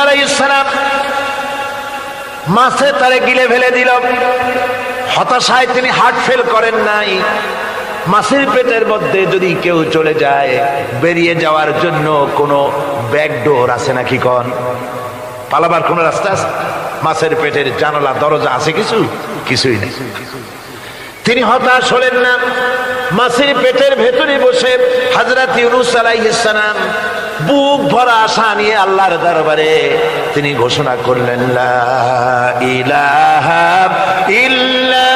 আলাইহিস সালাম মাছে তারে গিলে ফেলে দিল। হতাশায় তিনি হার্ট ফেল করেন নাই। মাছের পেটের মধ্যে যদি কেউ চলে যায়, বেরিয়ে যাওয়ার জন্য কোনো ব্যাকডোর আছে নাকি? কোন পালাবার কোন রাস্তা আছে? মাছের পেটের জানালা দরজা আছে কিছু? কিছুই নেই। তিনি হতাশ হলেন না। মাছের পেটের ভেতরে বসে হযরত ইউনূস আলাইহিস সালাম বুক ভরা আশা নিয়ে আল্লাহর দরবারে তিনি ঘোষণা করলেন, লা ইলাহা ইল্লা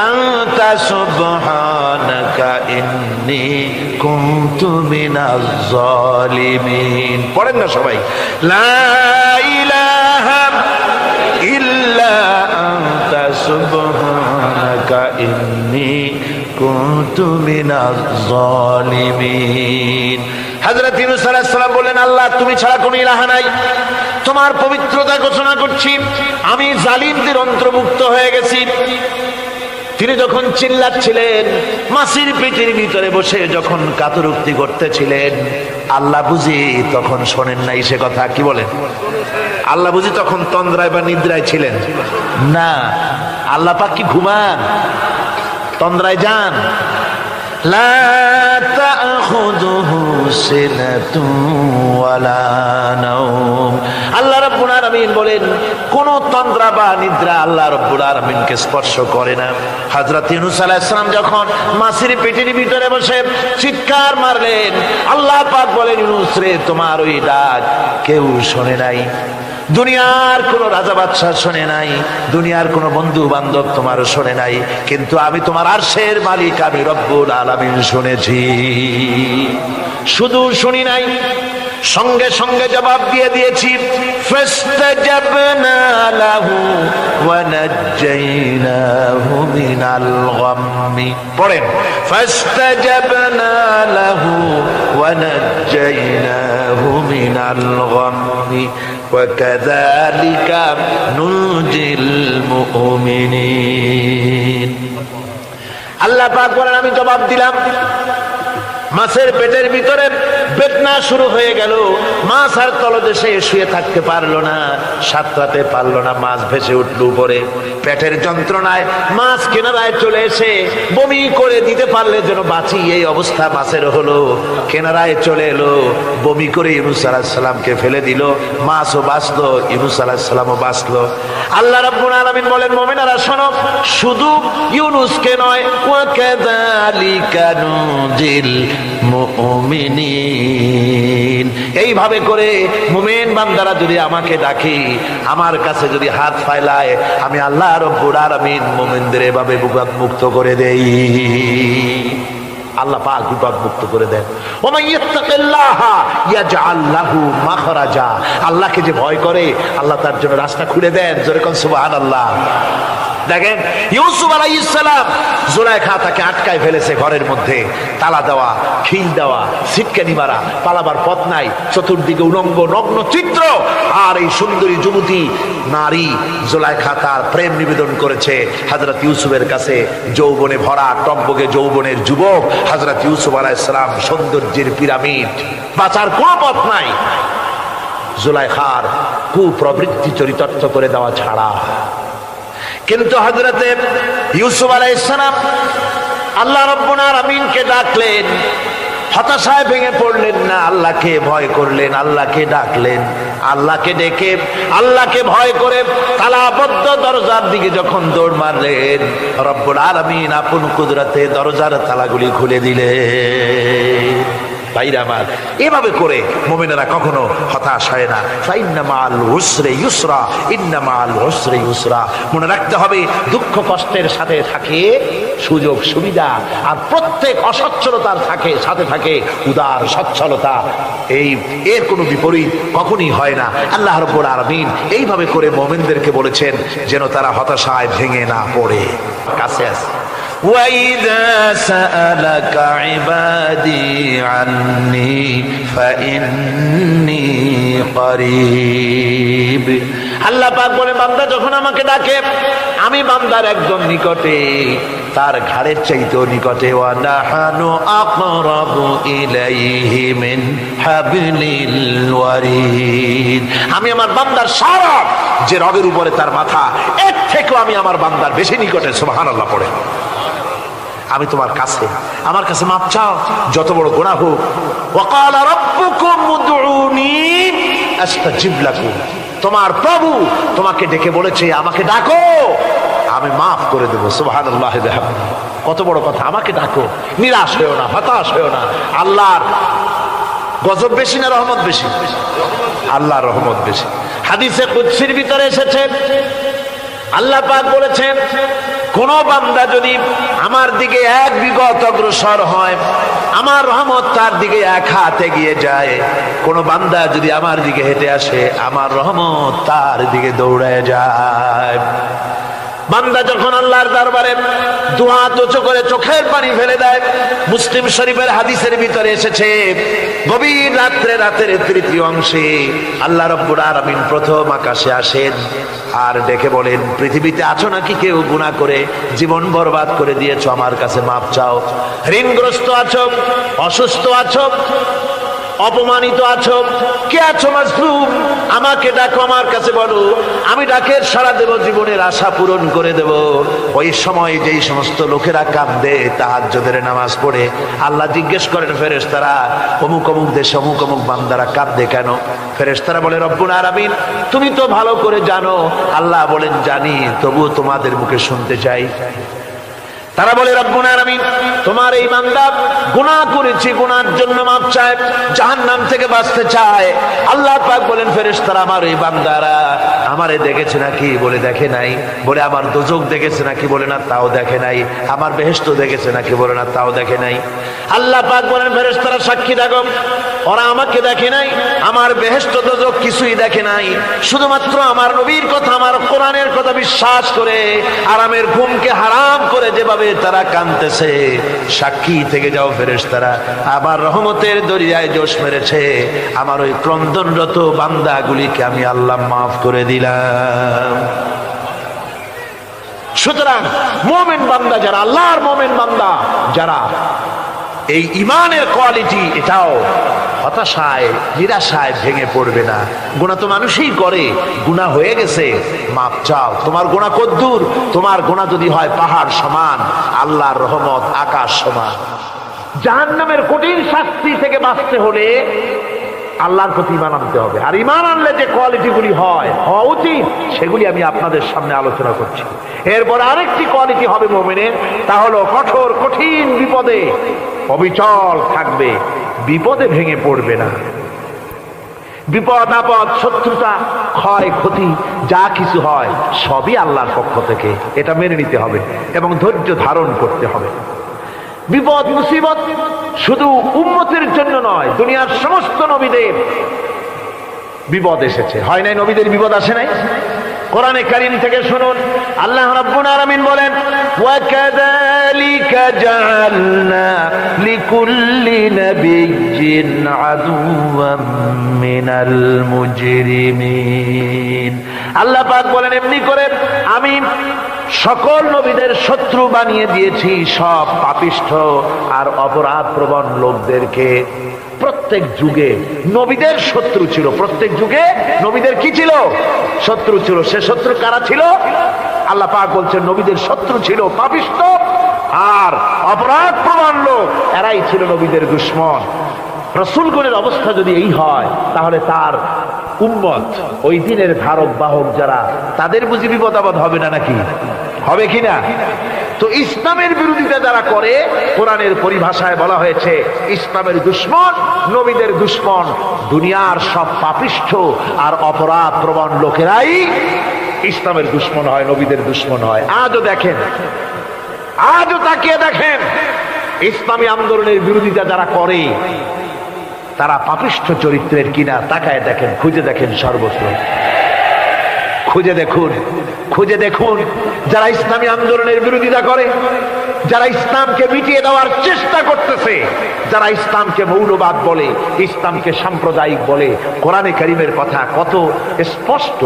আনতা সুবহানাকা ইন্নী কুনতু মিনাজ জালিমিন। পড়েন না সবাই, লা ইলাহা ইল্লা আনতা সুবহানাকা ইন্নী কুনতু মিনাজ জালিমিন। হযরত ইউনূস আলাইহিস সালাম বললেন, আল্লাহ তুমি ছাড়া কোনো ইলাহ নাই, তোমার পবিত্রতা ঘোষণা করছি, আমি জালিমদের অন্তর্ভুক্ত হয়ে গেছি। তিনি যখন চিল্লাচ্ছিলেন, মাছের পেটের ভিতরে বসে যখন কাতরুক্তি করতেছিলেন, আল্লাহ বুঝি তখন শোনেন নাই সে কথা? কি বলেন? আল্লাহ বুঝি তখন তন্দ্রায় বা নিদ্রায় ছিলেন না? আল্লাহ পাক কি ঘুমান? তন্দ্রায় যান? লা তাখুযুহু সিনাতুন ওয়ালা নাওম। আল্লাহ রাব্বুল আলামিন বলেন, কোন তন্দ্রা বা নিদ্রা আল্লাহ রাব্বুল আলামিনকে স্পর্শ করে না। হযরত ইউনূস আলাইহিস সালাম যখন মাছের পেটের ভিতরে বসে চিৎকার মারলেন, আল্লাহ পাক বলেন, ইউনূস রে, তোমার ওই ডাক কেউ শোনে নাই। দুনিয়ার কোন রাজা বাদশাহ শোনে নাই, দুনিয়ার কোন বন্ধু বান্ধব তোমার শোনে নাই, কিন্তু আমি তোমার আরশের মালিক, আমি রব্বুল আলামিন শুনেছি। শুধু শুনি নাই, সঙ্গে সঙ্গে জবাব দিয়ে দিয়েছি। ফাস্তাজাবনা লাহু ওয়া নাজ্জাইনাহু মিনাল গাম্মি। পড়েন, ফাস্তাজাবনা লাহু ওয়া নাজ্জাইনাহু মিনাল গাম্মি ওয়া কাযালিকা নুনজিল মুমিনিন। আল্লাহ পাক বলেন, আমি জবাব দিলাম। মাছের পেটের ভিতরে বেদনা শুরু হয়ে গেল। মাছ আর তলদেশে শুয়ে থাকতে পারলো না, সাঁতরাতে পারলো না। মাছ ভেসে উঠল উপরে। পেটের যন্ত্রণায় মাছ কিনারায় চলে এসে বমি করে দিতে পারলে যেন বাঁচি, এই অবস্থা মাছের হলো। কিনারায় চলে এলো, বমি করে ইউনূস আলাইহিস সালামকে ফেলে দিল। মাছও বাঁচলো, ইউনূস আলাইহিস সালামও বাঁচলো। আল্লাহ রাব্বুল আলামিন বলেন, মুমিনেরা শোনো, শুধু ইউনূসকে নয়, ওয়া কাযালিকা নুনজিল মুমিনিন। এইভাবে করে মুমিন বান্দারা যদি আমাকে ডাকে, আমার কাছে যদি হাত ফাইলায়, আমি আল্লাহ রাব্বুল আলামিন মুমিনদের এভাবে বিপদ মুক্ত করে দেই। আল্লাহ পাক বিপদ মুক্ত করে দেন। ওয়া মান ইয়াত্তাকিল্লাহা ইয়াজআল লাহু মাখরাজা। আল্লাহকে যে ভয় করে, আল্লাহ তার জন্য রাস্তা খুলে দেন। জোরে কোন সুবহানাল্লাহ। দেখেন, ইউসুফ আলাইহিস সালাম, জুলাইখা তাকে আটকায় ফেলেছে ঘরের মধ্যে, তালা দেওয়া, খিল দেওয়া, ছিটকানি মারা, পালাবার পথ নাই, চতুর্দিকে উলঙ্গ নগ্ন চিত্র। আর এই সুন্দরী যুবতী নারী জুলাইখা তার প্রেম নিবেদন করেছে হযরত ইউসুফের কাছে। যৌবনে ভরা, টকবগে যৌবনের যুবক হযরত ইউসুফ আলাইহিস সালাম, সৌন্দর্যের পিরামিড, বাঁচার কোনো পথ নাই জুলাইখার কুপ্রবৃত্তি চরিতার্থ করে দেওয়া ছাড়া। কিন্তু হযরতে ইউসুফ আলাইহিস সালাম আল্লাহ রাব্বুল আলামিনকে ডাকলেন, হতাশায় ভেঙে পড়লেন না, আল্লাহকে ভয় করলেন, আল্লাহকে ডাকলেন। আল্লাহকে ডেকে, আল্লাহকে ভয় করে তালাবদ্ধ দরজার দিকে যখন দৌড় মারলেন, রব্বুল আলামিন আপন কুদরতে দরজার তালাগুলি খুলে দিলেন। ভাইরা আমার, এভাবে করে মুমিনেরা কখনো হতাশ হয় না। ফাইন্না মাআল উসরি ইউসরা, ইন্না মাআল উসরি ইউসরা। মনে রাখতে হবে, দুঃখ কষ্টের সাথে থাকে সুযোগ সুবিধা, আর প্রত্যেক অসচ্ছলতার সাথে থাকে উদার সচ্ছলতা। এর কোনো বিপরীত কখনই হয় না। আল্লাহ রাব্বুল আলামিন এইভাবে করে মুমিনদেরকে বলেছেন যেন তারা হতাশায় ভেঙে না পড়ে। কাছে আছে, وَإِذَا سَأَلَكَ عِبَادِي عَنِّي فَإِنِّي قَرِيبٌ। আল্লাহ পাক বলে, বান্দা যখন আমাকে ডাকে, আমি বান্দার একদম নিকটে। তার ঘাড়ের চাইতেও নিকটে। ওয়া নাহানু আকরাবু ইলাইহি মিন হাবলিল ওয়ারিদ, আমি আমার বান্দার সারা যে রগের উপরে তার মাথা, এর থেকেও আমি আমার বান্দার বেশি নিকটে। সুবহানাল্লাহ পড়ে। আমি তোমার কাছে, আমার কাছে মাপ চাও, যত বড় গুনাহ হোক। ওয়া ক্বালা রাব্বুকুম উদউনি আস্তাজিব লাকুম, তোমার প্রভু তোমাকে ডেকে বলেছে আমাকে ডাকো, আমি মাফ করে দেবো। সুবহানাল্লাহ। কত বড় কথা, আমাকে ডাকো, নিরাশ হয়েও না, হতাশ হয়েও না। আল্লাহর গজব বেশি না রহমত বেশি? আল্লাহর রহমত বেশি। হাদিসে কুদসির ভিতরে এসেছে, আল্লাহ পাক বলেছেন, কোন বান্দা যদি আমার দিকে এক বিগত অগ্রসর হয়, আমার রহমত তার দিকে এক হাত এগিয়ে যায়। কোন বান্দা যদি আমার দিকে হেঁটে আসে, আমার রহমত তার দিকে দৌড়ে যায়। বান্দা যখন আল্লাহর দরবারে দুহাত উঁচু করে চোখের পানি ফেলে দেয়, মুসলিম শরীফের হাদিসের ভিতরে এসেছে, গভীর রাত্রে, রাতের তৃতীয় অংশে আল্লাহ রাব্বুল আলামিন প্রথম আকাশে আসেন আর ডেকে বলেন, পৃথিবীতে আছো নাকি কেউ গুনাহ করে জীবন বরবাদ করে দিয়েছো, আমার কাছে মাপ চাও। ঋণগ্রস্ত আছো, অসুস্থ আছো, অপমানিত আছো, কে আছো মাজলুম, আমাকে ডাকো, আমার কাছে বলো, আমি ডাকের সাড়া দেব, জীবনের আশা পূরণ করে দেব। ওই সময় যেই সমস্ত লোকেরা কাঁদে তাহাজ্জুদের নামাজ পড়ে, আল্লাহ জিজ্ঞেস করেন ফেরেশতারা, অমুক অমুক দেশে অমুক অমুক বান্দারা কাঁদে কেন? ফেরেশতারা বলে, রব্বুল আলামিন তুমি তো ভালো করে জানো। আল্লাহ বলেন, জানি, তবুও তোমাদের মুখে শুনতে চাই। তারা বলে, রব্বুল আলামিন তোমার এই বান্দা গুনাহ করেছে, গুনাহর জন্য মাপ চায়, জাহান্নাম থেকে বাঁচতে চায়। আল্লাহ পাক বলেন, ফেরেশতারা আমার এই বান্দারা আমারে দেখেছে নাকি? বলে দেখে নাই। বলে আমার দোজখ দেখেছে নাকি? বলে না, তাও দেখে নাই। আমার বেহেশত দেখেছে নাকি? বলে না, তাও দেখে নাই। আল্লাহ পাক বলেন, ফেরেশতারা সাক্ষী থাকো, ওরা আমাকে দেখে নাই, আমার বেহেশত দোজখ কিছুই দেখে নাই, শুধুমাত্র আমার নবীর কথা, আমার কোরআনের কথা বিশ্বাস করে আরামের ঘুমকে হারাম করে যেভাবে তারা কাঁদতেছে, সাক্ষী থেকে যাও ফেরেশতারা, আমার রহমতের দরিয়ায় জোশ মেরেছে, আমার ওই ক্রন্দনরত বান্দাগুলিকে আমি আল্লাহ মাফ করে দিলাম। সুতরাং মুমিন বান্দা যারা, আল্লাহর মুমিন বান্দা যারা, এই ইমানের কোয়ালিটি, এটাও হতাশায় নিরাশায় ভেঙে পড়বে না। গুনাহ তো মানুষই করে, গুনাহ হয়ে গেছে, মাপ চাও। তোমার গুনাহ কদ্দূর? তোমার গুনাহ যদি হয় পাহাড় সমান, আল্লাহর রহমত আকাশ সমান। জাহান্নামের কঠিন শাস্তি থেকে বাঁচতে হলে আল্লাহর প্রতি ঈমান আনতে হবে। আর ঈমান আনলে যে কোয়ালিটিগুলি হওয়া উচিত, সেগুলি আমি আপনাদের সামনে আলোচনা করছি। এরপর আরেকটি কোয়ালিটি হবে মুমিনের, তা হলো কঠোর কঠিন বিপদে অবিচল থাকবে, বিপদে ভেঙে পড়বে না। বিপদ আপদ, শত্রুতা, ক্ষয় ক্ষতি যা কিছু হয় সবই আল্লাহর পক্ষ থেকে, এটা মেনে নিতে হবে এবং ধৈর্য ধারণ করতে হবে। বিপদ মুসিবত শুধু উম্মতের জন্য নয়, দুনিয়ার সমস্ত নবীদের বিপদ এসেছে, হয় নাই? নবীদের বিপদ আসে নাই? কোরআনে কারীম থেকে শুনুন, আল্লাহ রাব্বুল আলামিন বলেন, ওয়া কাযালিকা জাআলনা লিকুল্লি নাবিয়্যিন আদুওয়াম মিনাল মুজরিমিন। আল্লাহ পাক বলেন, এমনি করে আমি সকল নবীদের শত্রু বানিয়ে দিয়েছি, সব পাপিষ্ঠ আর অপরাধ প্রবণ লোকদেরকে। প্রত্যেক যুগে নবীদের শত্রু ছিল, প্রত্যেক যুগে নবীদের কি ছিল? শত্রু ছিল। সে শত্রু কারা ছিল? আল্লাহ পাক বলছেন, নবীদের শত্রু ছিল পাপিষ্ঠ আর অপরাধ প্রবণ লোক, এরাই ছিল নবীদের দুশমন। রাসূলগণের অবস্থা যদি এই হয়, তাহলে তার উম্মত, ওই দিনের ধারক বাহক যারা, তাদের বুঝি বিপদ আপদ হবে না নাকি? হবে কিনা? তো ইসলামের বিরোধিতা যারা করে, কোরআনের পরিভাষায় বলা হয়েছে ইসলামের দুশমন, নবীদের দুশমন। দুনিয়ার সব পাপিষ্ঠ আর অপরাধ প্রবণ লোকেরাই ইসলামের দুশমন হয়, নবীদের দুশমন হয়। আজও দেখেন, আজও তাকিয়ে দেখেন, ইসলামী আন্দোলনের বিরোধিতা যারা করে তারা পাপিষ্ঠ চরিত্রের কিনা, তাকায় দেখেন, খুঁজে দেখেন, সর্বত্র খুঁজে দেখুন যারা ইসলামী আন্দোলনের বিরোধিতা করে, যারা ইসলামকে মিটিয়ে দেওয়ার চেষ্টা করতেছে, যারা ইসলামকে মৌলবাদ বলে, ইসলামকে সাম্প্রদায়িক বলে, কোরআনে কারীমের কথা কত স্পষ্ট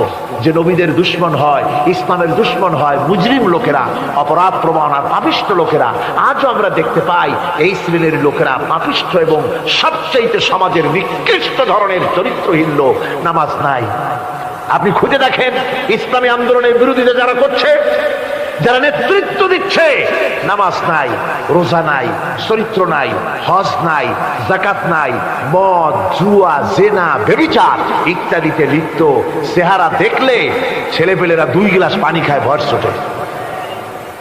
যে নবীদের দুশমন হয়, ইসলামের দুশমন হয় মুজরিম লোকেরা, অপরাধ প্রবণ আর পাপিষ্ঠ লোকেরা। আজও আমরা দেখতে পাই এই শ্রেণীর লোকেরা পাপিষ্ঠ এবং সবচেয়ে সমাজের নিকৃষ্ট ধরনের চরিত্রহীন লোক। নামাজ নাই। আপনি খুঁজে দেখেন ইসলামী আন্দোলনের বিরোধিতা যারা করছে, যারা নেতৃত্ব দিচ্ছে, নামাজ নাই, রোজা নাই, চরিত্র নাই, হজ নাই, যাকাত নাই, মদ, জুয়া, জেনা, ব্যভিচার ইত্যাদিতে লিপ্ত। চেহারা দেখলে ছেলেপেলেরা 2 গ্লাস পানি খায় ভর ছোটে।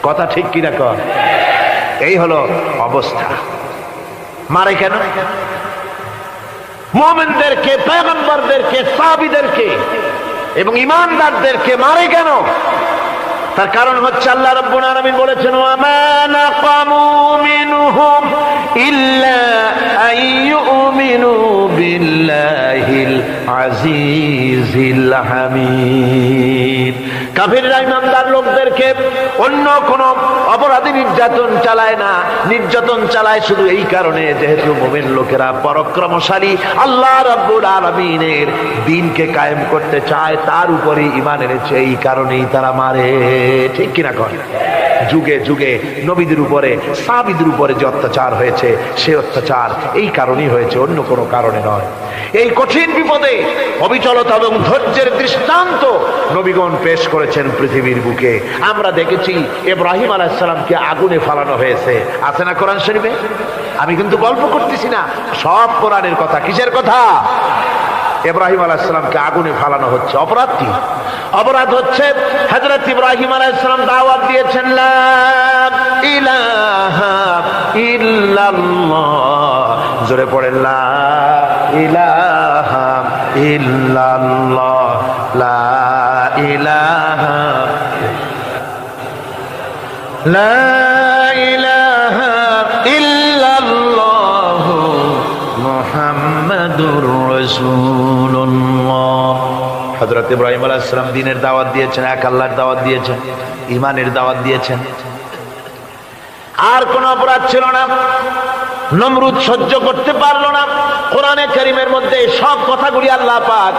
কথা ঠিক কিনা কর? এই হলো অবস্থা। মারে কেন? মুমিনদেরকে, পয়গম্বরদেরকে, সাহাবীদেরকে এবং ঈমানদারদেরকে মারে কেন? তার কারণ হচ্ছে আল্লাহ রাব্বুল আলামিন বলেছেন, ওয়া মা নাকামু মিনহুম ইল্লা আইয়ুমিনু বিল্লাহিল আজিজিল হামিদ। কাফিররা ঈমানদার লোকদেরকে অন্য কোন অপরাধী নির্যাতন চালায় না, নির্যাতন চালায় শুধু এই কারণে যেহেতু মুমিন লোকেরা পরাক্রমশালী, আল্লাহ রাব্বুল আলামিনের দ্বীনকে কায়েম করতে চায়, তার উপরে ঈমান এনেছে, এই কারণেই তারা মারে। ঠিক কিনা কর? যুগে যুগে নবীদের উপরে, সাহাবীদের উপরে যে অত্যাচার হয়েছে, সেই অত্যাচার এই কারণেই হয়েছে, অন্য কোনো কারণে নয়। এই কঠিন বিপদে অবিচলতা এবং ধৈর্যের দৃষ্টান্ত নবীগণ পেশ করেছেন পৃথিবীর বুকে। আমরা দেখেছি ইব্রাহিম আলাইহিস সালামকে আগুনে ফালানো হয়েছে, আছে না কোরআন শরীফে? আমি কিন্তু গল্প করতেছি না, সব কোরআনের কথা। কিসের কথা? ইব্রাহিম আলাইহিস সালামকে আগুনে ফালানো হচ্ছে। অপরাধ কি? অপরাধ হচ্ছে হযরত ইব্রাহিম আলাইহিস সালাম দাওয়াত দিয়েছেন, লা ইলাহা ইল্লাল্লাহ। জোরে পড়েন, লা ইলাহা ইল্লাল্লাহ, লা ইলাহা, লা ইলাহা ইল্লাল্লাহ মুহাম্মাদুর রাসূলুল্লাহ। হযরত ইব্রাহিম আলাইহিস সালাম দ্বীনের দাওয়াত দিয়েছেন, এক আল্লাহর দাওয়াত দিয়েছেন, ঈমানের দাওয়াত দিয়েছেন। আর কোন অপরাধ ছিল না। নমরুদ সহ্য করতে পারলো না। কোরআনে কারীমের মধ্যে সব কথাগুলি আল্লাহ পাক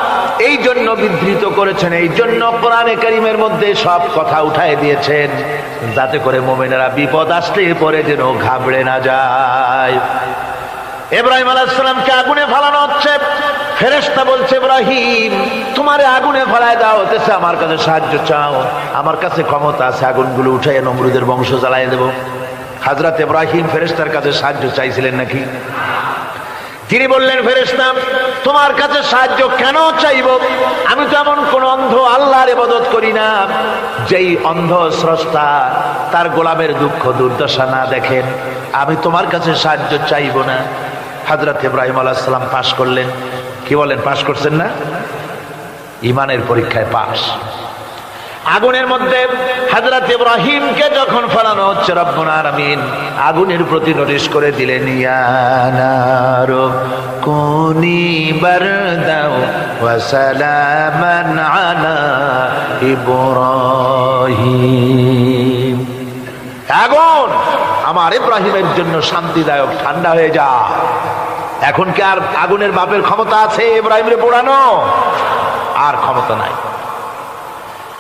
এই জন্য বিধৃত করেছেন, এই জন্য কোরআনে কারীমের মধ্যে সব কথা উঠায় দিয়েছেন, যাতে করে মুমিনেরা বিপদ আসলে পরে যেন ঘাবড়ে না যায়। ইব্রাহিম আলাইহিস সালামকে আগুনে ফালানো হচ্ছে। ফেরেশতা বলছে, ইব্রাহিম তোমারে আগুনে ফেলায় দেওয়া হতেছে, আমার কাছে সাহায্য চাও, আমার কাছে ক্ষমতা আছে, আগুনগুলো উঠাইয়া নমরুদের বংশ জ্বালাইয়া দেব। হযরত ইব্রাহিম ফেরেশতার কাছে সাহায্য চাইছিলেন নাকি? তিনি বললেন, ফেরেশতা তোমার কাছে সাহায্য কেন চাইব? আমি তো এমন কোন অন্ধ আল্লাহর ইবাদত করি না যেই অন্ধ স্রষ্টা তার গোলামের দুঃখ দুর্দশা না দেখেন। আমি তোমার কাছে সাহায্য চাইব না। হযরত ইব্রাহিম আলাইহিস সালাম পাশ করলেন। কি বলেন, পাশ করছেন না? ঈমানের পরীক্ষায় পাশ। আগুনের মধ্যে হযরত ইব্রাহিমকে যখন ফেলানো হচ্ছে, রব্বুল আলামিন আগুনের প্রতি নোটিশ করে দিলেন, ইয়া নারু কুনি বারদাও ওয়া সালামান আলা ইব্রাহিম। আগুন আমার ইব্রাহিমের জন্য শান্তিদায়ক, ঠান্ডা হয়ে যা। এখন কি আর আগুনের বাপের ক্ষমতা আছে ইব্রাহিমরে পোড়ানো? আর ক্ষমতা নাই।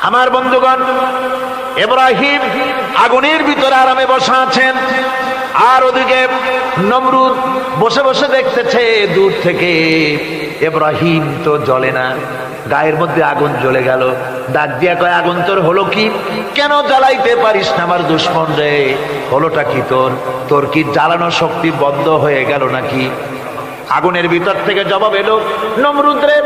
আমার বন্ধুগণ, ইব্রাহিম আগুনের ভিতরে আরামে বসা আছেন, আর ওদিকে নমরুদ বসে বসে দেখতেছে দূর থেকে। ইব্রাহিম তো জ্বলে না, গায়ের মধ্যে আগুন জ্বলে গেল। ডাক দিয়া কয়, আগুন তোর হলো কি? কেন জ্বালাইতে পারিস না আমার দুশমন রে? হলোটা কি তোর? তোর কি জ্বালানো শক্তি বন্ধ হয়ে গেল নাকি? আগুনের ভিতর থেকে জবাব এলো, নমরুদ রে,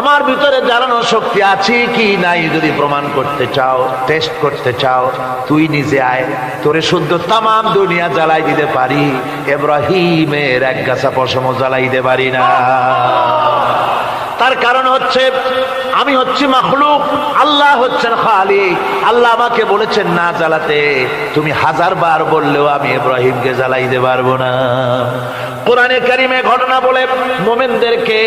আমার ভিতরে জ্বালানো শক্তি আছে কি নাই যদি প্রমাণ করতে চাও, টেস্ট করতে চাও, তুই নিজে আয়, তোরে শুদ্ধ তামাম দুনিয়া জ্বালাই দিতে পারি, ইব্রাহিমের এক গাছা পশমও জ্বালাই দিতে পারি না। তার কারণ হচ্ছে আমি হচ্ছি মাখলুক, আল্লাহ হচ্ছেন খালিক। আল্লাহ আমাকে বলেছেন না জ্বালাতে, তুমি 1000 বার বললেও আমি ইব্রাহিমকে জ্বালাইতে পারবো না। কোরআনে কারিমে ঘটনা বলে মোমেনদেরকে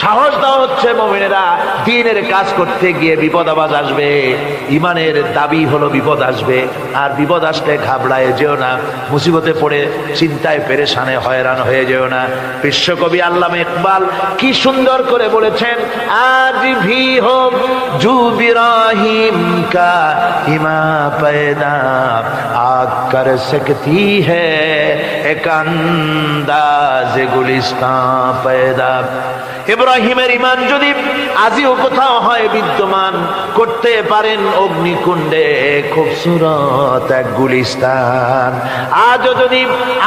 সাহস দেওয়া হচ্ছে, মোমেনেরা দ্বীনের কাজ করতে গিয়ে বিপদ আবাজ আসবে, ইমানের দাবি হলো বিপদ আসবে, আর বিপদ আসলে ঘাবড়ায় যেও না, মুসিবতে পড়ে চিন্তায় পেরেশানে হয়রান হয়ে যেও না। বিশ্বকবি আল্লামা ইকবাল কি সুন্দর করে বলেছেন, আজ ভি হো জু বিরাহিম কা ইমা पैदा आग कर सकती है एक अंदाज गुलिस्तां पैदा। ইব্রাহিমের ইমান যদি আজিও কোথাও হয় বিদ্যমান, করতে পারেন অগ্নিকুণ্ডে খুবসুরত এক গুলিস্তান। আজও যদি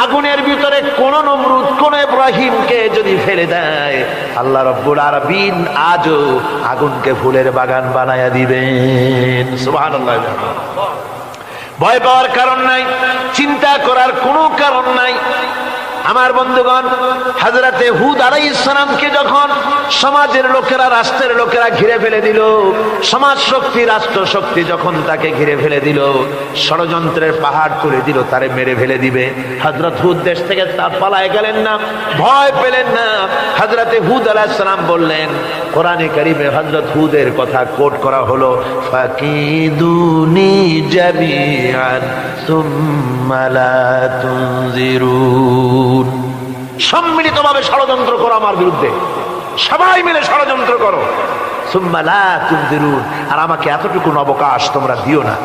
আগুনের ভিতরে কোন নমরুদ কোন ইব্রাহিমকে যদি ফেলে দেয়, আল্লাহ রাব্বুল আলামিন আজও আগুনকে ফুলের বাগান বানায়া দিবেন। সুবহানাল্লাহ। ভয় পাওয়ার কারণ নাই, চিন্তা করার কোনো কারণ নাই। আমার বন্ধুগণ, হযরতে হুদ আলাইহিস সালামকে যখন সমাজের লোকেরা, রাষ্ট্রের লোকেরা ঘিরে ফেলে দিল, সমাজ শক্তি, রাষ্ট্র শক্তি যখন তাকে ঘিরে ফেলে দিল, ষড়যন্ত্রের পাহাড় তুলে দিল, তারে মেরে ফেলে দিবে, হযরত হুদ দেশ থেকে তার পালায় গেলেন না, ভয় পেলেন না। হযরতে হুদ আলাইহিস সালাম বললেন, কোরআনে কারিমে হযরত হুদের কথা কোট করা হলো, ফাকিদুনি জামিআন সুম্মা লা তুনজিরুন। সম্মিলিতভাবে ষড়যন্ত্র করো আমার বিরুদ্ধে, সবাই মিলে ষড়যন্ত্র করো, সুম্মা লা তুনজিরুন, আর আমাকে এতটুকু অবকাশ তোমরা দিও না।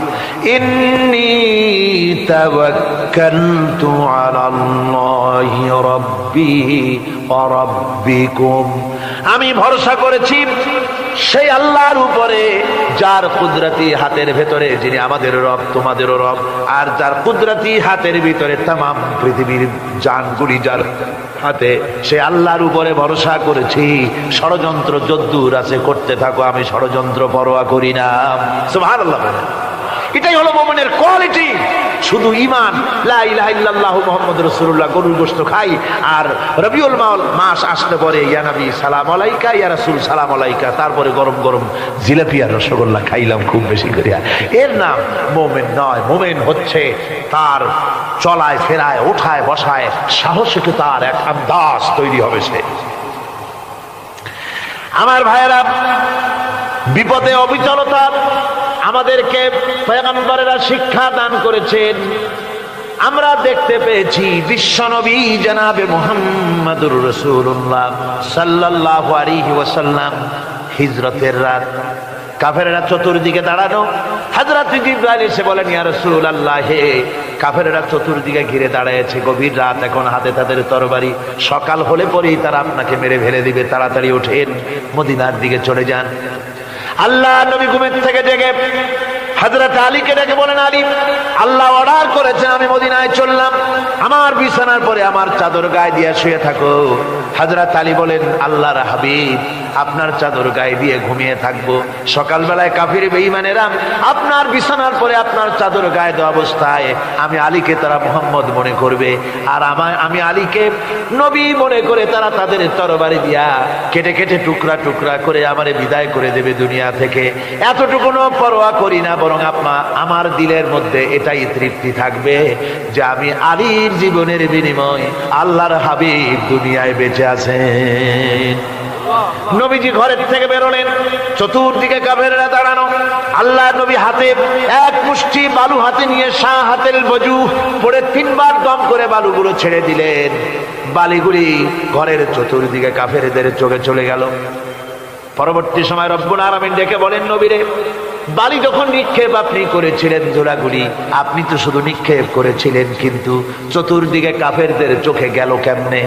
ইন্নী তাওয়াক্কালতু আলাল্লাহি রাব্বি ওয়া রাব্বিকুম, আমি ভরসা করেছি সেই আল্লাহর উপরে, যার কুদরতি হাতের ভেতরে, যিনি আমাদের রব তোমাদেরও রব, আর যার কুদরতি হাতের ভিতরে তামাম পৃথিবীর জানগুলি যার হাতে, সে আল্লাহর উপরে ভরসা করেছি। ষড়যন্ত্র যদ্দূর আছে করতে থাকো, আমি ষড়যন্ত্র পরোয়া করি না। সুবহানাল্লাহ। এটাই হলো মুমিনের কোয়ালিটি। শুধু ঈমান, লা ইলাহা ইল্লাল্লাহু মুহাম্মাদুর রাসূলুল্লাহ, গরুর গোশত খাই, আর রবিউল মাস আসলে পরে ইয়া নবী সালাম আলাইকা, ইয়া রাসূল সালাম আলাইকা, তারপরে গরম গরম জিলাপি আর রসগোল্লা খাইলাম খুব বেশি করিয়া, এর নাম মুমিন নয়। মুমিন হচ্ছে তার চলায় ফেরায়, ওঠায় বসায় সাহসিক তার এক আন্দাজ তৈরি হবে সে। আমার ভাইয়েরা, বিপদে অবিচলতা আমাদেরকে পয়গম্বরেরা শিক্ষা দান করেছেন। আমরা দেখতে পেয়েছি বিশ্বনবী জনাবে মুহাম্মদুর রাসূলুল্লাহ সাল্লাল্লাহু আলাইহি ওয়াসাল্লাম হিজরতের রাত, কাফেররা চতুর্দিকে দাঁড়ানো, হযরত জিবরাইল এসে বলেন, ইয়া রাসূলুল্লাহ, হে কাফেররা চতুর্দিকে ঘিরে দাঁড়িয়েছে, গভীর রাত, এখন হাতে তাদের তরবারি, সকাল হলে পরেই তারা আপনাকে মেরে ফেলে দিবে, তাড়াতাড়ি ওঠেন, মদিনার দিকে চলে যান। আল্লাহ নবী ঘুমের থেকে জেগে হযরত আলীকে ডেকে বলেন, আলী, আল্লাহ অর্ডার করেছেন আমি মদিনায় চললাম, আমার বিছানার পরে আমার চাদর গায়ে দিয়ে শুয়ে থাকো। হযরত আলী বলেন, আল্লাহর হাবিব, আপনার চাদর গায়ে দিয়ে ঘুমিয়ে থাকবো, সকালবেলায় কাফির বেঈমানেরা আপনার বিছানার পরে আপনার চাদর গায়ে দেওয়া অবস্থায় আমি আলীকে তারা মুহাম্মদ মনে করবে, আর আমি আলীকে নবী মনে করে তারা তাদের তরবারি দিয়া কেটে কেটে টুকরা টুকরা করে আমারে বিদায় করে দেবে দুনিয়া থেকে। এতটুকুনো পরোয়া করি না, বরং আমার দিলের মধ্যে এটাই তৃপ্তি থাকবে যে আমি আলীর জীবনের বিনিময় আল্লাহর হাবিব দুনিয়ায় বেঁচে আছেন। নবীজি ঘরের থেকে বেরোলেন, চতুর্দিকে কাফেররা দাঁড়ানো, আল্লাহ নবী হাতে এক মুষ্টি বালু হাতে নিয়ে শাহ হাতেল বজু পড়ে তিনবার দম করে বালুগুলো ছেড়ে দিলেন। বালিগুলি ঘরের চতুর্দিকে কাফেরদের চোখে চলে গেল। পরবর্তী সময় রব্বুল আলামিন ডেকে বলেন, নবীরে, বালি যখন নিক্ষেপ আপনি করেছিলেন ধুলাগুলি, আপনি তো শুধু নিক্ষেপ করেছিলেন, কিন্তু চতুর্দিকে কাফেরদের চোখে গেল কেমনে?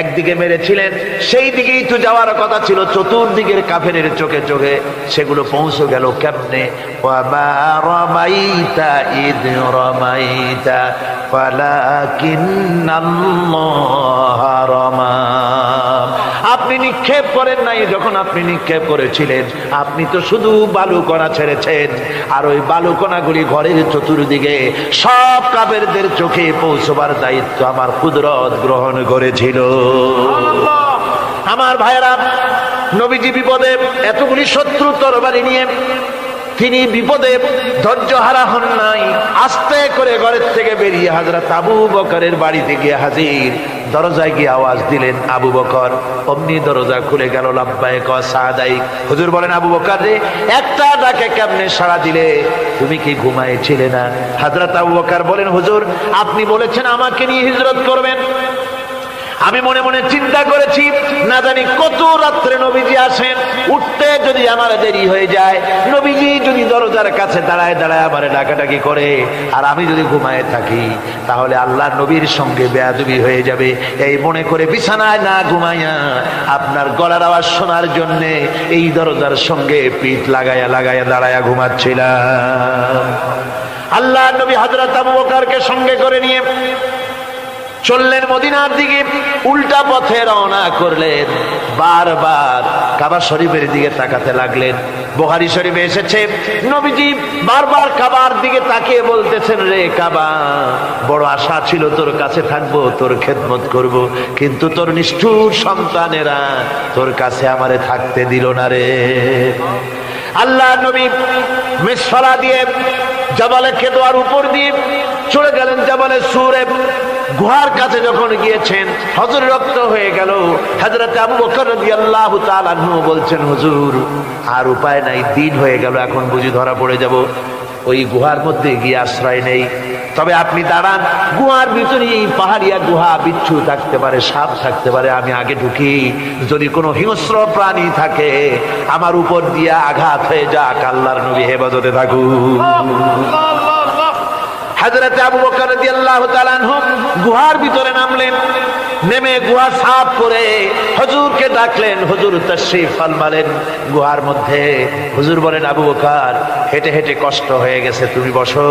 একদিকে মেরেছিলেন, সেই দিকেই তো যাওয়ার কথা ছিল, চতুর্দিকের কাফেরের চোখে চোখে সেগুলো পৌঁছে গেল কেমনে? ওয়ামা রামাইতা ইদ রামাইতা ওয়ালাকিন্নাল্লাহ রামা। আপনি নিক্ষেপ করেন নাই, যখন আপনি নিক্ষেপ করেছিলেন আপনি তো শুধু বালুকণা ছেড়েছেন, আর ওই বালুকণাগুলি ঘরের চতুর্দিকে সব কাফেরদের চোখে পৌঁছবার দায়িত্ব আমার কুদরত গ্রহণ করেছিল। আমার ভাইয়েরা, নবীজি বিপদে এতগুলি শত্রু তরবারি নিয়ে তিনি বিপদে ধৈর্য হারা হন নাই, আস্তে করে ঘরের থেকে বেরিয়ে হযরত আবু বকরের বাড়িতে গিয়ে হাজির। দরজায় গিয়ে আওয়াজ দিলেন আবু বকর, অমনি দরজা খুলে গেল। লাব্বাইক ওয়া সাদাইক। হুজুর বলেন আবু বকর রে, একটা ডাকে কেমনে সাড়া দিলে? তুমি কি ঘুমাইছিলে না? হযরত আবু বকর বলেন হুজুর, আপনি বলেছেন আমাকে নিয়ে হিজরত করবেন, আমি মনে মনে চিন্তা করেছি না জানি কত রাত্রে নবীজি আসেন, উঠতে যদি আমার দেরি হয়ে যায়, নবীজি যদি দরজার কাছে দাঁড়ায় দাঁড়ায় আমারে ডাকাডাকি করে আর আমি যদি ঘুমায় থাকি, তাহলে আল্লাহ নবীর সঙ্গে বেয়াদবি হয়ে যাবে। এই মনে করে বিছানায় না ঘুমাইয়া আপনার গলার আওয়াজ শোনার জন্য এই দরজার সঙ্গে পিঠ লাগাইয়া লাগাইয়া দাঁড়াইয়া ঘুমাচ্ছিলাম। আল্লাহ নবী হযরত আবু বকরকে সঙ্গে করে নিয়ে চললেন মদিনার দিকে, উল্টা পথে রওনা করলেন। বারবার কাবা শরীফের দিকে তাকাতে লাগলেন। বুখারী শরীফে এসেছে নবীজি বারবার কাবার দিকে তাকিয়ে বলতেছেন, রে কাবা, বড় আশা ছিল তোর কাছে থাকবো, তোর খেদমত করব, কিন্তু তোর নিষ্ঠুর সন্তানেরা তোর কাছে আমারে থাকতে দিল না রে। আল্লাহ নবী মিসফালা দিয়ে জাবালে কেদোয়ার উপর দিয়ে চলে গেলেন জাবালে সুরে। গুহার কাছে যখন গিয়েছেন হযরত রক্ত হয়ে গেল। হযরত আবু বকর রাদিয়াল্লাহু তাআলা আনহু বলছেন, হুজুর আর উপায় নাই, দিন হয়ে গেল, এখন বুঝি ধরা পড়ে যাব, ওই গুহার মধ্যে গিয়ে আশ্রয় নেই। তবে আপনি দাঁড়ান, গুহার ভিতরে পাহাড়িয়া গুহা, বিচ্ছু থাকতে পারে, সাপ থাকতে পারে, আমি আগে ঢুকি, যদি কোনো হিংস্র প্রাণী থাকে আমার উপর দিয়ে আঘাত হয়ে যাক, আল্লাহর নবী হেফাজতে থাকুক। হযরত আবু বকর রাদিয়াল্লাহু তাআলা আনহু গুহার ভিতরে নামলেন, নেমে গুহা সাফ করে হুজুরকে ডাকলেন। হুজুর তাশরীফ ফরমালেন গুহার মধ্যে। হুজুর বলেন, আবু বকর হেঁটে হেঁটে কষ্ট হয়ে গেছে, তুমি বসো,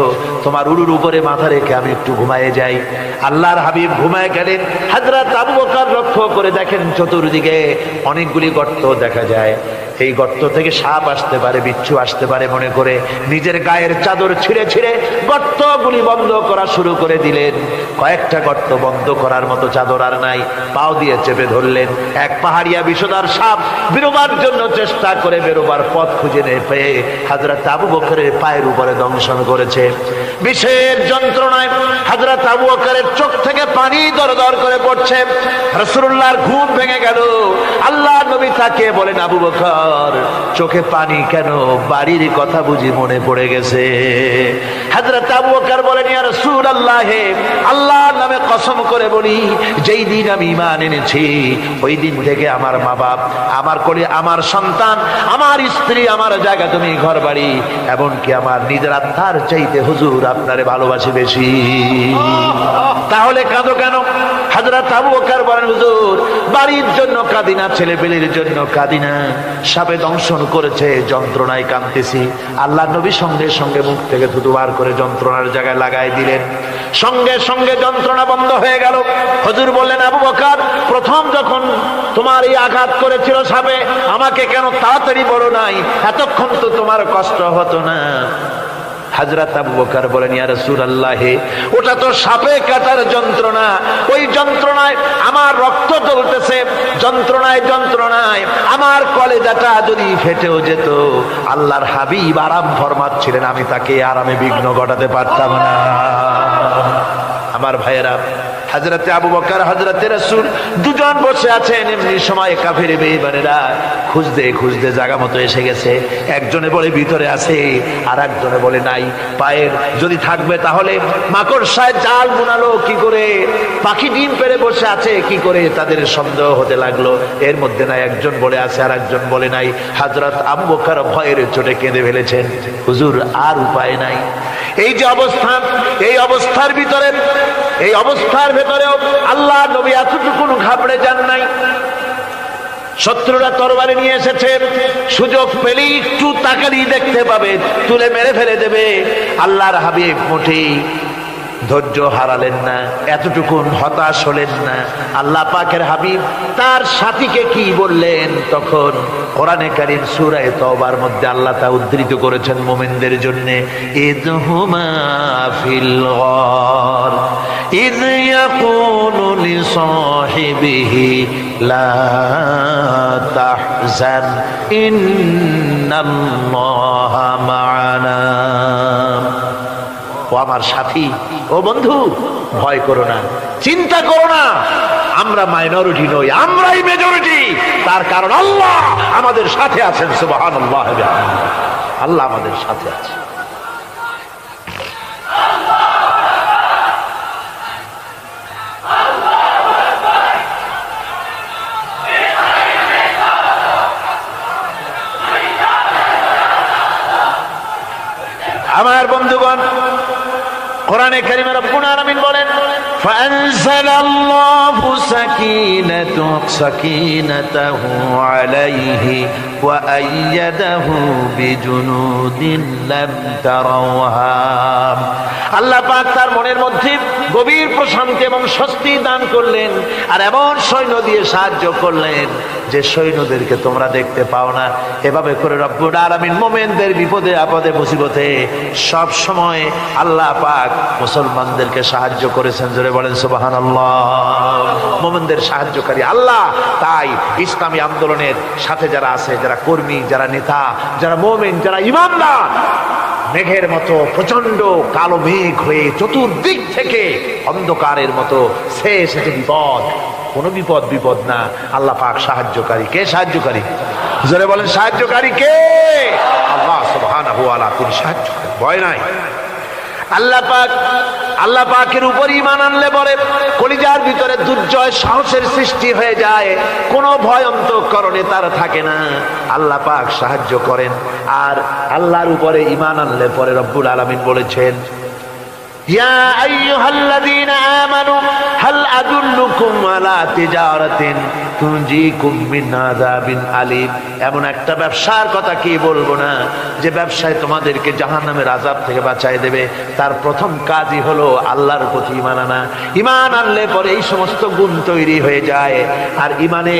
তোমার উরুর উপরে মাথা রেখে আমি একটু ঘুমায়ে যাই। আল্লাহর হাবিব ঘুমায়ে গেলেন। হযরত আবু বকর লক্ষ্য করে দেখেন চতুর্দিকে অনেকগুলি গর্ত দেখা যায়। এই গর্ত থেকে সাপ আসতে পারে, বিচ্ছু আসতে পারে মনে করে নিজের গায়ের চাদর ছিঁড়ে ছিঁড়ে গর্তগুলি বন্ধ করা শুরু করে দিলেন। কয়েকটা গর্ত বন্ধ করার মতো চাদর আর নাই, পাও দিয়ে চেপে ধরলেন। এক পাহাড়িয়া বিষধর সাপ বেরোবার জন্য চেষ্টা করে বেরোবার পথ খুঁজে না পেয়ে হযরত আবু বকরের পায়ের উপরে দংশন করেছে। বিষের যন্ত্রণায় হযরত আবু বকরের চোখ থেকে পানি দরদর করে পড়ছে। রাসূলুল্লাহর ঘুম ভেঙে গেল। আল্লাহ নবী তাকে বলেন, আবু বকর চোখে পানি কেন? বাড়ির কথা বুঝি মনে পড়ে গেছে? হযরত আবু বকর বলেন, ইয়া রাসূলুল্লাহ, আল্লাহর নামে কসম করে বলি, যেই দিন আমি ঈমান এনেছি ওই দিন থেকে আমার মা বাপ, আমার কোলে আমার সন্তান, আমার স্ত্রী, আমার জায়গা তুমি ঘর বাড়ি, এমনকি আমার নিজের আত্মার চাইতে হুজুর আপনারে ভালোবাসি বেশি। তাহলে কাঁদো কেন? হযরত আবু বকর বলেন, হুজুর বাড়ির জন্য কাঁদি না, ছেলে পেলের জন্য কাঁদি না, সাপে দংশন করেছে, যন্ত্রণায় কাঁদতেছি। আল্লাহ নবী সঙ্গে সঙ্গে মুখ থেকে থুতু বার করে যন্ত্রণার জায়গায় লাগাই দিলেন। সঙ্গে সঙ্গে যন্ত্রণা বন্ধ হয়ে গেল। হুজুর বললেন, আবু বকর প্রথম যখন তোমার এই আঘাত করেছিল সাপে, আমাকে কেন তাড়াতাড়ি বলো নাই? এতক্ষণ তো তোমার কষ্ট হতো না। হযরত আবু বকর বলেন, ইয়া রাসূলুল্লাহ, ওটা তো সাপে কাটার যন্ত্রণা, ওই যন্ত্রণায় আমার রক্ত জ্বলতেছে, যন্ত্রণায় যন্ত্রণায় আমার কলেজাটা যদি ফেটেও যেত। আল্লাহর হাবিব আরাম ফরমাচ্ছিলেন, আমি তাকে আরামে বিঘ্ন ঘটাতে পারতাম না। আমার ভাইয়েরা, হযরতে আবু বকর হযরতে রাসূল দুজন বসে আছেন। এমনি সময় কাফের বেঈমানেরা খুঁজতে খুঁজতে জায়গা মতো এসে গেছে। একজনে বলে ভিতরে আছে, আর একজনে বলে নাই। পায়ের যদি থাকবে তাহলে মাকড়সায় জাল বুনালো কি করে, পাখি ডিম পেড়ে বসে আছে কি করে, তাদের সন্দেহ হতে লাগলো। এর মধ্যে নাই একজন বলে আছে, আর একজন বলে নাই। হযরত আবু বকর ভয়ের চোটে কেঁদে ফেলেছেন, হুজুর আর উপায় নাই। এই যে অবস্থান, এই অবস্থার ভিতরে, এই অবস্থার ভেতরেও আল্লাহ নবী এতটুকু ঘাবড়ে যান নাই। শত্রুরা তরবারি নিয়ে এসেছে, সুযোগ পেলেই একটু তাকালেই দেখতে পাবে, তুলে মেরে ফেলে দেবে। আল্লাহর হাবিব মোটেই ধৈর্য হারালেন না, এতটুকু হতাশ হলেন না। আল্লাহ পাকের হাবিব তার সাথীকে কি বললেন? তখন কোরআনে কারীম সূরা তাওবার মধ্যে আল্লাহ তা উদ্ধৃত করেছেন মুমিনদের জন্য, ইযহুমা ফিল গার ইয ইয়াকুলু লিসাহিবিহি লা তাহজান ইন্নাল্লাহ মা'ানা। ও আমার সাথী, ও বন্ধু, ভয় করো না, চিন্তা করো না, আমরা মাইনরিটি নই, আমরাই মেজরিটি। তার কারণ আল্লাহ আমাদের সাথে আছেন। সুবহানাল্লাহ, আল্লাহ আমাদের সাথে আছে। আমার বন্ধুগণ, কোরআনে কারিমে রব্বুল আলামিন বলেন, ফাআনজালাল্লাহু সাকিনাতাহু আলাইহি ওয়া আইয়াদাহু বিজুনুদিন লাম তারাওহা। আল্লাহ পাক তার মনের মধ্যে গভীর প্রশান্তি এবং স্বস্তি দান করলেন, আর এমন সৈন্য দিয়ে সাহায্য করলেন যে সৈন্যদেরকে তোমরা দেখতে পাও না। এভাবে করে রব্বুল আলামিন মুমিনদের বিপদে আপদে মুসিবতে সব সময় আল্লাহ পাক মুসলমানদেরকে সাহায্য করেছেন। জোরে বলেন সুবহানাল্লাহ। মুমিনদের সাহায্যকারী আল্লাহ। তাই ইসলামী আন্দোলনের সাথে যারা আছে, যারা কর্মী, যারা নেতা, যারা মুমিন, যারা ইমানদার, মেঘের মতো প্রচন্ড কালো মেঘ হয়ে চতুর্দিক থেকে অন্ধকারের মতো সে এসেছে বিপদ, কোন বিপদ না। আল্লাহ পাক সাহায্যকারী। কে সাহায্যকারী? জোরে বলেন, সাহায্যকারী কে? আল্লাহ সুবহানাহু ওয়া তাআলা। তিনি সাহায্যকারী, ভয় নাই। আল্লাহ পাকের উপর ঈমান আনলে পরে কলিজার ভিতরে দুর্জয় সাহসের সৃষ্টি হয়ে যায়, কোনো ভয় অন্তঃকরণে তার থাকে না। আল্লাহ পাক সাহায্য করেন। আর আল্লাহর উপরে ঈমান আনলে পরে রব্বুল আলামিন বলেছেন, ইয়া আইয়ুহাল্লাযীনা আমানু হাল আদুল্লুকুম আলা তিজারাতিন তুনজিকুম মিন আযাবিন আলীম। এমন একটা ব্যবসার কথা কি বলবো না যে ব্যবসায় তোমাদেরকে জাহান্নামের আযাব থেকে বাঁচায় দেবে। তার প্রথম কাজই হলো আল্লাহর প্রতি ঈমান আনা। ঈমান আনলে পরে এই সমস্ত গুণ তৈরি হয়ে যায়। আর ঈমানে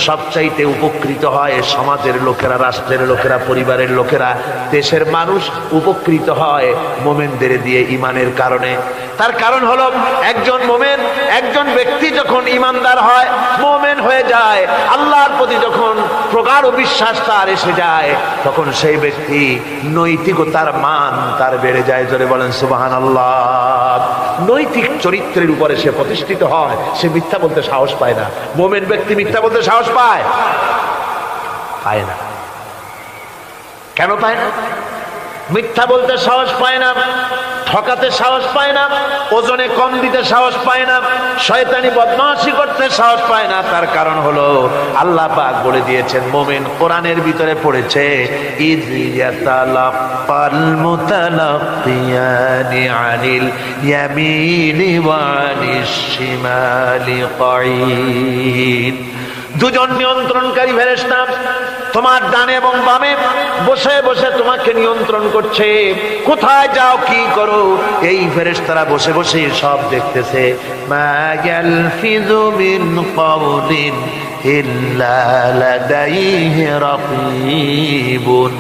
সবচাইতে উপকৃত হয় সমাজের লোকেরা, রাষ্ট্রের লোকেরা, পরিবারের লোকেরা, দেশের মানুষ উপকৃত হয় মুমিনদের দিয়ে ঈমানের কারণে। তার কারণ হলো একজন মুমিন, একজন ব্যক্তি যখন ঈমানদার হয়, মুমিন হয়ে যায়, আল্লাহর প্রতি যখন প্রগাঢ় বিশ্বাস তার এসে যায়, তখন সেই ব্যক্তি নৈতিকতার মান তার বেড়ে যায়। জোরে বলেন সুবহানাল্লাহ। নৈতিক চরিত্রের উপরে সে প্রতিষ্ঠিত হয়, সে মিথ্যা বলতে সাহস পায় না। মুমিন ব্যক্তি মিথ্যা বলতে সাহস পায় না। কেন পায় না? মিথ্যা বলতে সাহস পায় না, ঠকাতে সাহস পায় না, ওজনে কম দিতে সাহস পায় না, শয়তানি বদমাশি করতে সাহস পায় না। তার কারণ হলো আল্লাহ পাক বলে দিয়েছেন, মুমিন কোরআনের ভিতরে পড়েছে, ইয ইয়াতালাক্কাল মুতালাক্কিয়ানি আনিল ইয়ামিনি ওয়া আনিশ শিমালি কাঈদ। দুজন নিয়ন্ত্রণকারী ফেরেশতা তোমার ডানে এবং বামে বসে বসে তোমাকে নিয়ন্ত্রণ করছে। কোথায় যাও, কি করো, এই ফেরেশতারা বসে বসে সব দেখতেছে। মা ইয়ালফিযু মিন কাওলিন ইল্লা লাদাইহি রাকীবুন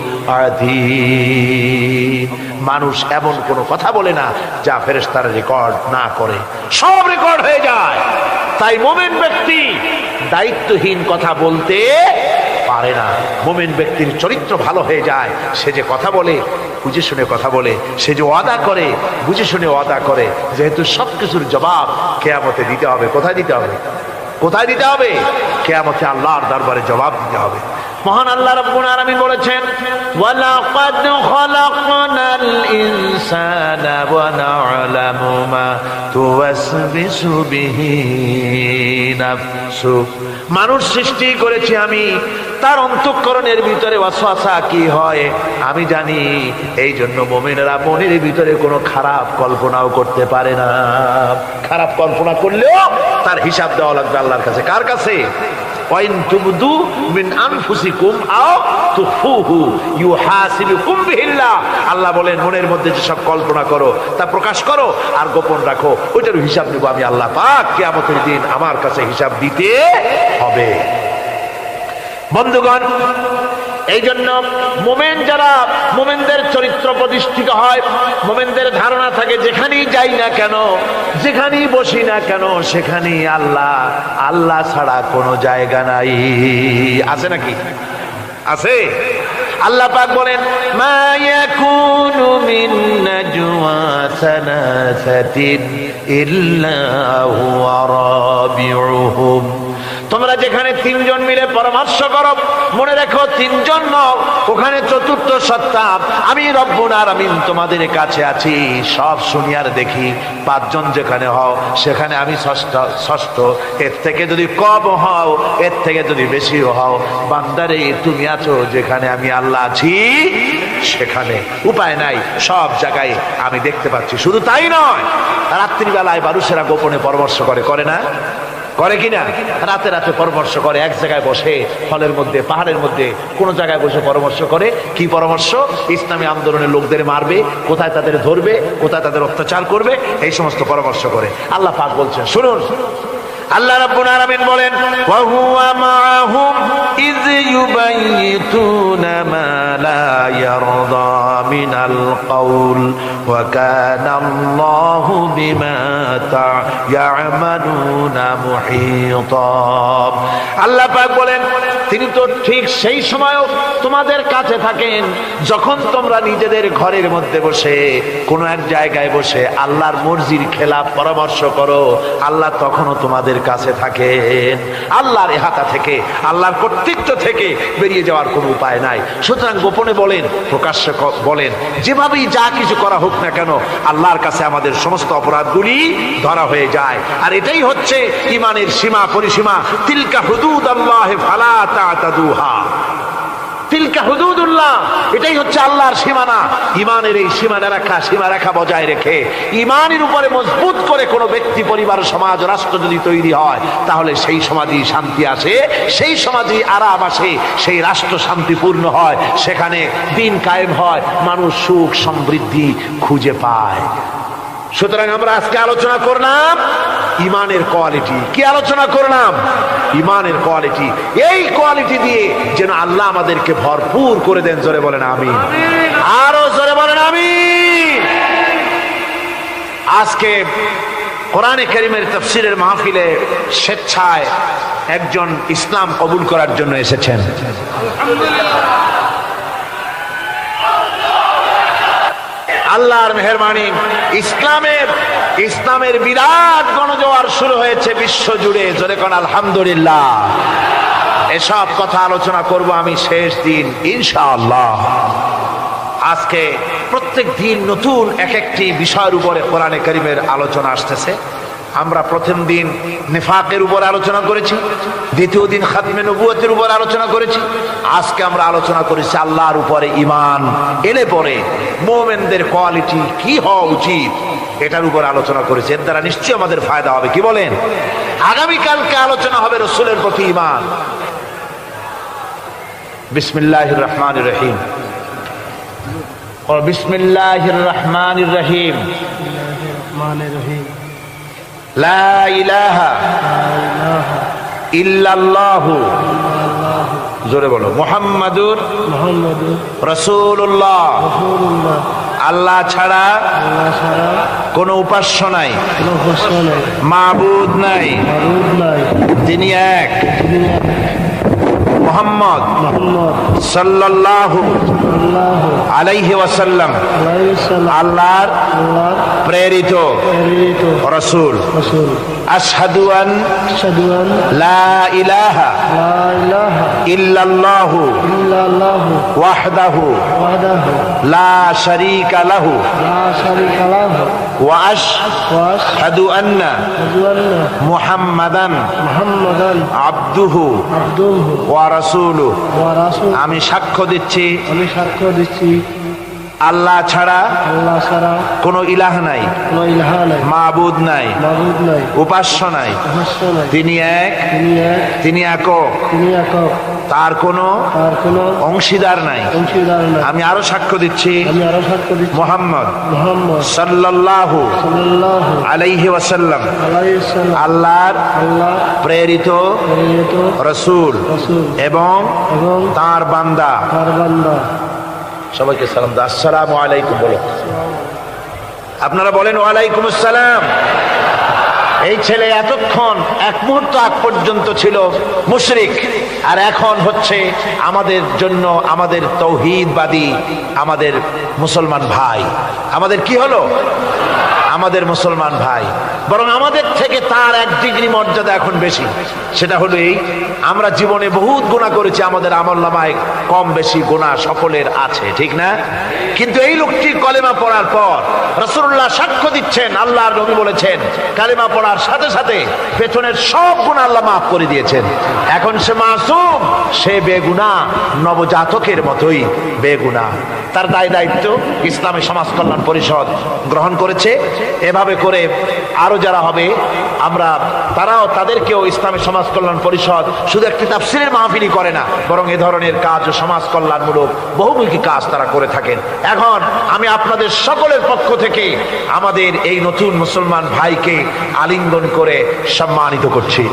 আতীদ। মানুষ এমন কোনো কথা বলে না যা ফেরেশতারা রেকর্ড না করে, সব রেকর্ড হয়ে যায়। তাই মুমিন ব্যক্তি দায়িত্বহীন কথা বলতে পারে না। মুমিন ব্যক্তির চরিত্র ভালো হয়ে যায়। সে যে কথা বলে বুঝে শুনে কথা বলে, সে যে ওয়াদা করে বুঝে শুনে ওয়াদা করে। যেহেতু সবকিছুর জবাব কিয়ামতে দিতে হবে। কোথায় দিতে হবে? কোথায় দিতে হবে? কিয়ামতে আল্লাহর দরবারে জবাব দিতে হবে। মহান আল্লাহ রাব্বুল আলামিন বলেছেন, ওয়ালাকাদ খালাকনাল ইনসানা ওয়া না'লামু মা তুওয়াসবিসু বিহি নাফসু। মানুষ সৃষ্টি করেছি আমি, তার অন্তঃকরণের ভিতরে ওয়াসওয়াসা কি হয় আমি জানি। এই জন্য মুমিনেরা মনের ভিতরে কোনো খারাপ কল্পনাও করতে পারে না। খারাপ কল্পনা করলেও তার হিসাব দেওয়া লাগবে আল্লাহর কাছে। কার কাছে? ওয়াইন তুবদু মিন আনফুসিকুম আও তুখফুহু ইউহাসিবুকুম বিহিল্লাহ। আল্লাহ বলেন, মনের মধ্যে যে সব কল্পনা করো তা প্রকাশ করো আর গোপন রাখো, ওইটার হিসাব নেব আমি আল্লাহ পাক। কিয়ামতের দিন আমার কাছে হিসাব দিতে হবে। বন্ধুগণ, এই জন্য মুমিন যারা, মুমিনদের চরিত্র প্রতিষ্ঠিত হয়, মুমিনদের ধারণা থাকে যেখানেই যাই না কেন, যেখানেই বসি না কেন, সেখানেই আল্লাহ, আল্লাহ ছাড়া কোনো জায়গা নাই। আছে নাকি? আছে? আল্লাহ পাক বলেন মা ইয়াকুনু মিন নাজওয়া সালাসাতিন ইল্লা হুয়া রাবিউহুম। তোমরা যেখানে তিনজন মিলে পরামর্শ করো, মনে রেখো তিনজন নও, ওখানে চতুর্থ সত্তা আমি রব্বুল আলামিন তোমাদের কাছে আছি, সব শুনিয়ার দেখি। পাঁচজন যেখানে হও সেখানে আমি ষষ্ঠ, এর থেকে যদি কম হও, এর থেকে যদি বেশি হও, বান্দারে তুমি আছো যেখানে আমি আল্লাহ আছি সেখানে। উপায় নাই, সব জায়গায় আমি দেখতে পাচ্ছি। শুধু তাই নয়, রাত্রিবেলায় মানুষেরা গোপনে পরামর্শ করে, করে না? করে কিনা? রাতে রাতে পরামর্শ করে, এক জায়গায় বসে হলের মধ্যে, পাহাড়ের মধ্যে কোনো জায়গায় বসে পরামর্শ করে। কি পরামর্শ? ইসলামী আন্দোলনের লোকদের মারবে, কোথায় তাদের ধরবে, কোথায় তাদের অত্যাচার করবে, এই সমস্ত পরামর্শ করে। আল্লাহ পাক বলছেন, শুনুন, আল্লাহ রাব্বুল আলামিন বলেন ওয়া হুয়া মাআহুম ইয ইউবাইতুনা মা লা ইয়ারদা মিনাল কাউল ওয়া কানা আল্লাহু বিমা তা'মালুনা মুহীতা। আল্লাহ পাক বলেন তিনি তো ঠিক সেই সময়ও তোমাদের কাছে থাকেন যখন তোমরা নিজেদের ঘরের মধ্যে বসে কোনো এক জায়গায় বসে আল্লাহর মর্জির খেলাফ পরামর্শ করো, আল্লাহ তখনও তোমাদের কাছে থাকেন। আল্লাহর ইহাতা থেকে, আল্লাহর কর্তৃত্ব থেকে বেরিয়ে যাওয়ার কোনো উপায় নাই। সুতরাং গোপনে বলেন, প্রকাশ্যে বলেন, যেভাবেই যা কিছু করা হোক না কেন, আল্লাহর কাছে আমাদের সমস্ত অপরাধগুলি ধরা হয়ে যায়। আর এটাই হচ্ছে ঈমানের সীমা পরিসীমা। তিলকা হুদুদাল্লাহ ফালা তা'তাদুহা, তিলকা হুদুদুল্লাহ, এটাই হচ্ছে আল্লাহর সীমানা। ঈমানের এই সীমারেখা বজায় রেখে ঈমানের উপরে মজবুত করে কোনো ব্যক্তি, পরিবার, সমাজ, রাষ্ট্র যদি তৈরি হয়, তাহলে সেই সমাজই শান্তি আসে, সেই সমাজই আরাম আসে, সেই রাষ্ট্র শান্তিপূর্ণ হয়, সেখানে দিন কায়েম হয়, মানুষ সুখ সমৃদ্ধি খুঁজে পায়। সুতরাং আমরা আজকে আলোচনা করলাম ঈমানের কোয়ালিটি। কি আলোচনা করলাম? ঈমানের কোয়ালিটি। এই কোয়ালিটি দিয়ে যেন আল্লাহ আমাদেরকে ভরপুর করে দেন। জোরে বলেন আমিন, আরো জোরে বলেন আমিন। আজকে কোরআনে কারীমের তাফসীরের মাহফিলে স্বেচ্ছায় একজন ইসলাম কবুল করার জন্য এসেছেন। আল্লাহর মেহেরবানি, ইসলামের বিরাট গণজোয়ার শুরু হয়েছে বিশ্ব জুড়ে। জোরে কোন আলহামদুলিল্লাহ। এসব কথা আলোচনা করব আমি শেষ দিন ইনশাআল্লাহ। আজকে প্রত্যেক দিন নতুন এক একটি বিষয়ের উপরে কোরআনে কারীমের আলোচনা আসতেছে। আমরা প্রথম দিন নিফাকের উপর আলোচনা করেছি, দ্বিতীয় দিন খাতমে নবুয়তের উপর আলোচনা করেছি, আজকে আমরা আলোচনা করেছি আল্লাহর উপরে ঈমান এলে পরে মুমিনদের কোয়ালিটি কি হওয়া উচিত, এটার উপর আলোচনা করেছি। এর দ্বারা নিশ্চয়ই আমাদের ফায়দা হবে। কি বলেন? আগামীকালকে আলোচনা হবে রাসূলের প্রতি ঈমান। বিসমিল্লাহির রহমানির রহিম। বিসমিল্লাহির রহমানির রহিম। লা ইলাহা ইল্লাল্লাহু, জোরে বলো, মুহাম্মাদুর রাসূলুল্লাহ। আল্লাহ ছাড়া কোনো উপাস্য নাই, মাবুদ নাই, তিনি এক। মুহাম্মদ সাল্লাল্লাহু আলাইহি ওয়াসাল্লাম আল্লাহর প্রেরিত রাসূল। আশহাদু আন লা ইলাহা ইল্লাল্লাহু ওয়াহদাহু লা শারীকা লাহু ওয়া আশহাদু আন্না মুহাম্মাদান আবদুহু ওয়া রাসূলুহু। আমি সাক্ষ্য দিচ্ছি আল্লাহ ছাড়া কোনো ইলাহ নাই, মাবুদ নাই, উপাস্য নাই, তিনি এক, তিনি একক, তার কোনো অংশীদার নাই। আমি আরো সাক্ষ্য দিচ্ছি মুহাম্মদ সাল্লাল্লাহু আলাইহি ওয়াসাল্লাম আল্লাহর প্রেরিত রাসূল এবং তার বান্দা। সবাইকে সালাম দাও, আসসালামু আলাইকুম বলো। আপনারা বলেন ওয়ালাইকুম আসসালাম। এই ছেলে এতক্ষণ এক মুহূর্ত আগ পর্যন্ত ছিল মুশরিক, আর এখন হচ্ছে আমাদের জন্য আমাদের তৌহিদবাদী আমাদের মুসলমান ভাই, আমাদের কি হলো, আমাদের মুসলমান ভাই, বরং আমাদের থেকে তার 1 ডিগ্রি মর্যাদা এখন বেশি। সেটা হলো এই, আমরা জীবনে বহুত গুনাহ করেছি, আমাদের আমলনামায় কম বেশি গুনাহ সকলের আছে, ঠিক না? কিন্তু এই লোকটি কলেমা পড়ার পর রাসূলুল্লাহ সাক্ষ্য দিচ্ছেন, আল্লাহর নবী বলেছেন কালেমা পড়ার সাথে সাথে পেছনের সব গুনাহ আল্লাহ মাফ করে দিয়েছেন। এখন সে মাসুম, সে বেগুনাহ, নবজাতকের মতোই বেগুনাহ। তার দায়িত্ব ইসলামী সমাজ কল্যাণ পরিষদ গ্রহণ করেছে। এভাবে করে আরো যারা হবে আমরা তারাও, তাদেরকেও ইসলামী সমাজ কল্যাণ পরিষদ শুধু একটি তাফসীরের মাহফিলই করে না, বরং এ ধরনের কাজ ও সমাজ কল্যাণমূলক বহুমুখী কাজ তারা করে থাকেন। এখন আমি আপনাদের সকলের পক্ষ থেকে আমাদের এই নতুন মুসলমান ভাইকে আলিঙ্গন করে সম্মানিত করছি।